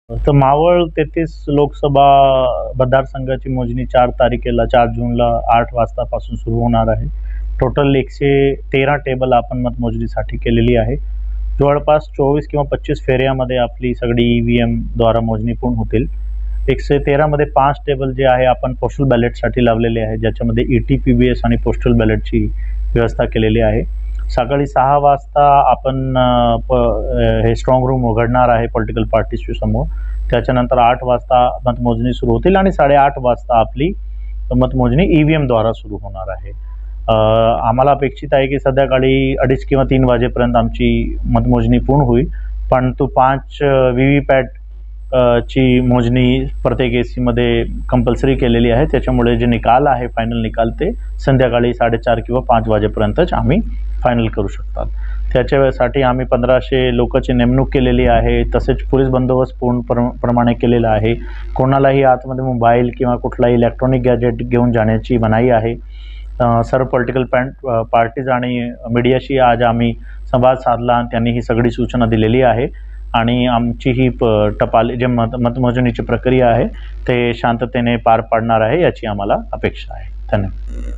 तर मावळ 33 लोकसभा मतदारसंघाची मोजणी 4 तारखेला 4 जूनला 8 वाजतापासून सुरू होणार आहे. टोटल 113 टेबल आपण मतमोजणीसाठी केलेली आहे. जवळपास 24 किंवा 25 फेऱ्यामध्ये आपली सगळी EVM द्वारा मोजणी पूर्ण होतील. 113 मध्ये 5 टेबल जे आहे आपण पोस्टल बॅलेटसाठी लावलेले आहे, ज्याच्यामध्ये ETPBS आणि पोस्टल बॅलेटची व्यवस्था केलेली आहे. सकाळी 6 वाजता आपण हे स्ट्रॉंग रूम उघडणार आहे पॉलिटिकल पार्टीजच्या समोर. त्याच्यानंतर 8 वाजता मतमोजणी सुरू होतील आणि 8:30 वाजता आपली मतमोजणी EVM द्वारा सुरू होणार आहे. आम्हाला अपेक्षित आहे की संध्याकाळी 2:30 किंवा 3 वाजेपर्यंत आमची मतमोजणी पूर्ण होईल. परंतु 5 VVPAT ची मोजणी प्रत्येक AC कंपल्सरी केलेली आहे. त्याच्यामुळे जे निकाल आहे फायनल निकाल ते संध्याकाळी 4:30 किंवा 5 वाजेपर्यंतच आम्ही फायनल करू शकतात. त्याच्यासाठी आम्ही 1500 लोकांची नेमणूक केलेली आहे. तसेच पोलीस बंदोबस्त पूर्ण प्रमाणे केलेला आहे. कोणालाही आतमध्ये मोबाईल किंवा कुठलाही इलेक्ट्रॉनिक गॅजेट घेऊन जाण्याची मनाई आहे. सर्व पॉलिटिकल पार्टीज आणि मीडियाशी आज आम्ही संवाद साधला आणि त्यांनी ही सगळी सूचना दिलेली आहे आणि आमची ही टपाल जे मतमोजणीची प्रक्रिया आहे ते शांततेने पार पाडणार आहे याची आम्हाला अपेक्षा आहे. धन्यवाद.